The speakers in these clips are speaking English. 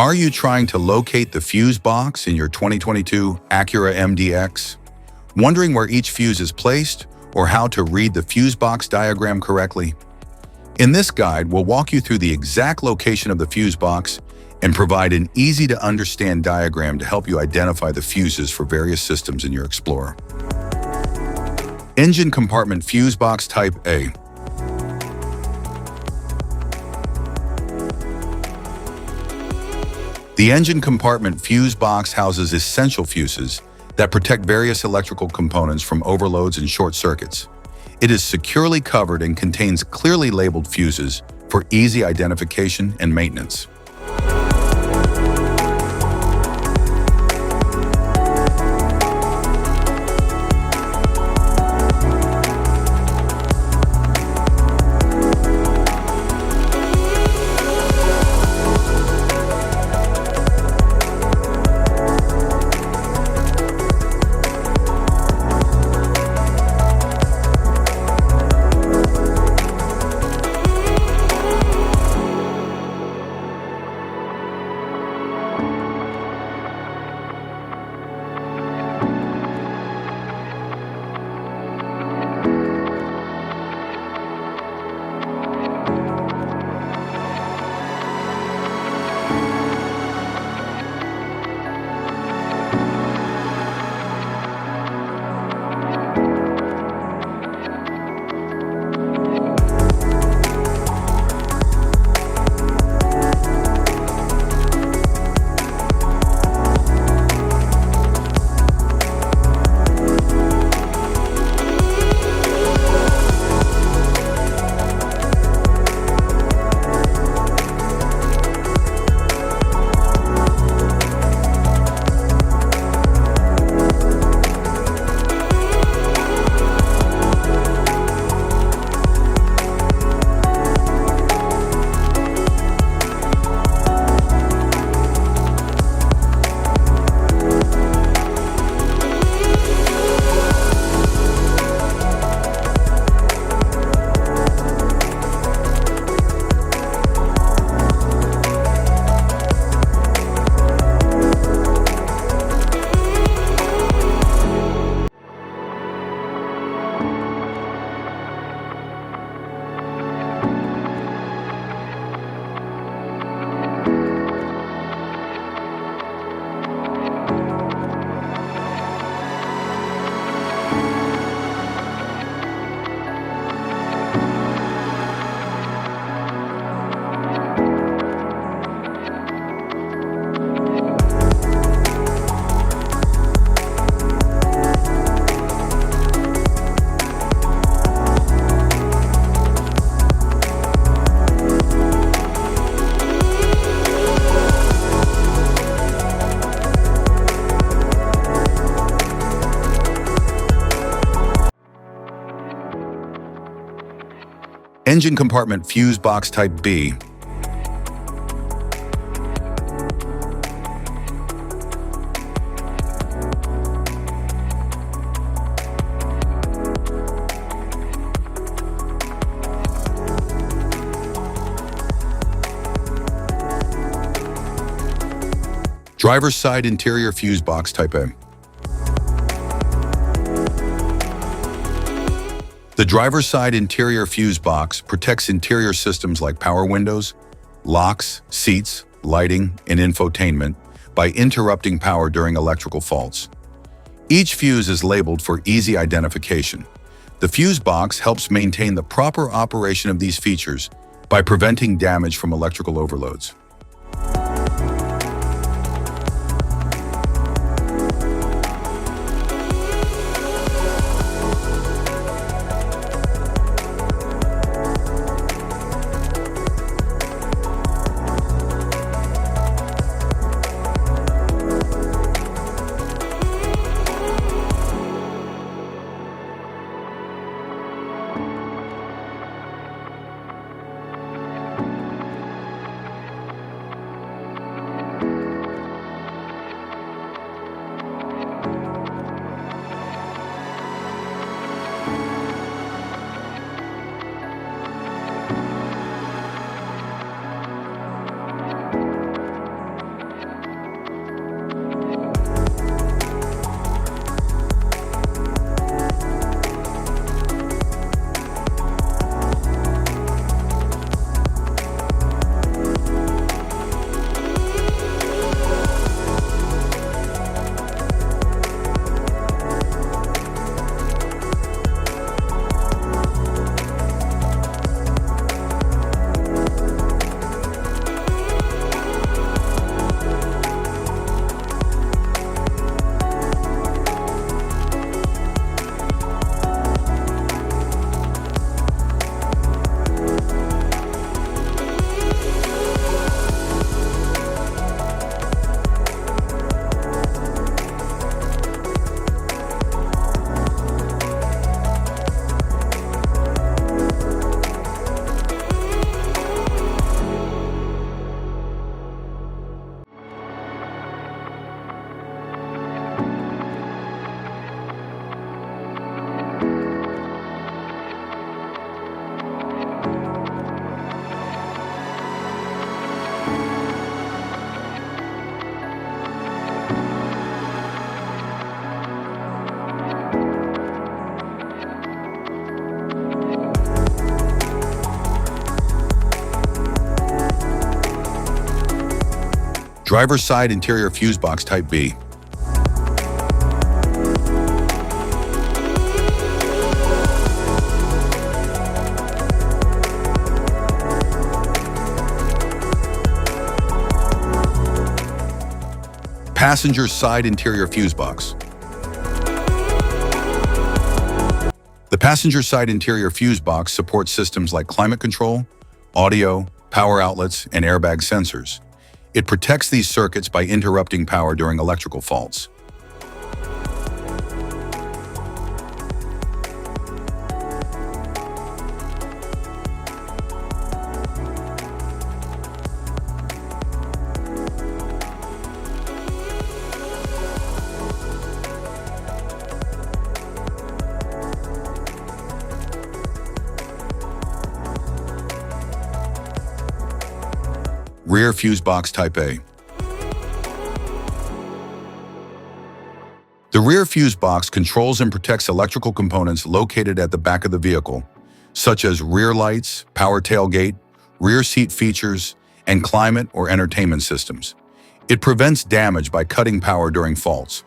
Are you trying to locate the fuse box in your 2022 Acura MDX? Wondering where each fuse is placed or how to read the fuse box diagram correctly? In this guide, we'll walk you through the exact location of the fuse box and provide an easy-to-understand diagram to help you identify the fuses for various systems in your Explorer. Engine compartment fuse box type A. The engine compartment fuse box houses essential fuses that protect various electrical components from overloads and short circuits. It is securely covered and contains clearly labeled fuses for easy identification and maintenance. Engine compartment fuse box type B. Driver's side interior fuse box type A. The driver's side interior fuse box protects interior systems like power windows, locks, seats, lighting, and infotainment by interrupting power during electrical faults. Each fuse is labeled for easy identification. The fuse box helps maintain the proper operation of these features by preventing damage from electrical overloads. Driver's side interior fuse box type B. Passenger side interior fuse box. The passenger side interior fuse box supports systems like climate control, audio, power outlets, and airbag sensors. It protects these circuits by interrupting power during electrical faults. Rear fuse box type A. The rear fuse box controls and protects electrical components located at the back of the vehicle, such as rear lights, power tailgate, rear seat features, and climate or entertainment systems. It prevents damage by cutting power during faults.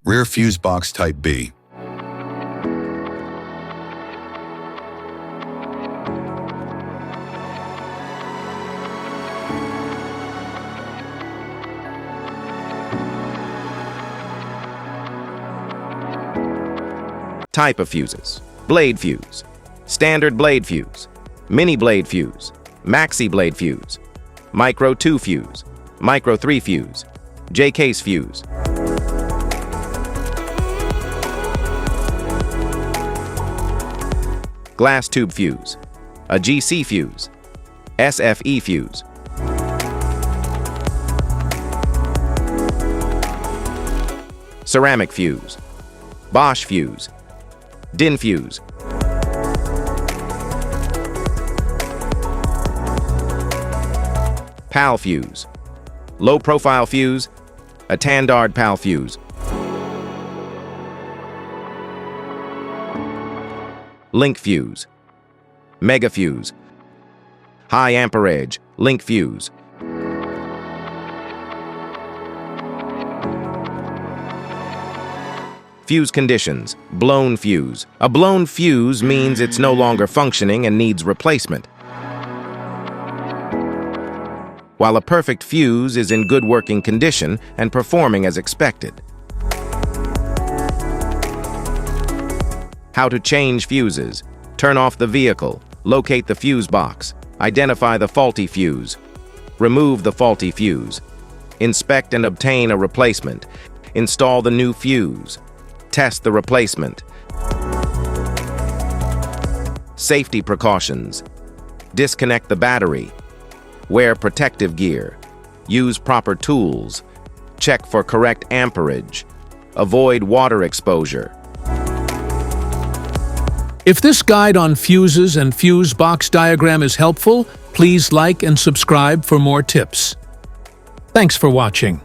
Rear fuse box type B. Type of fuses: blade fuse, standard blade fuse, mini blade fuse, maxi blade fuse, micro 2 fuse, micro 3 fuse, J-case fuse. Glass tube fuse, a GC fuse, SFE fuse. Ceramic fuse, Bosch fuse, DIN fuse. PAL fuse, low profile fuse, a Tandard PAL fuse. Link fuse, mega fuse, high amperage, link fuse. Fuse conditions: blown fuse. A blown fuse means it's no longer functioning and needs replacement, while a perfect fuse is in good working condition and performing as expected. How to change fuses: turn off the vehicle, locate the fuse box, identify the faulty fuse, remove the faulty fuse, inspect and obtain a replacement, install the new fuse, test the replacement. Safety precautions: disconnect the battery, wear protective gear, use proper tools, check for correct amperage, avoid water exposure. If this guide on fuses and fuse box diagram is helpful, please like and subscribe for more tips. Thanks for watching.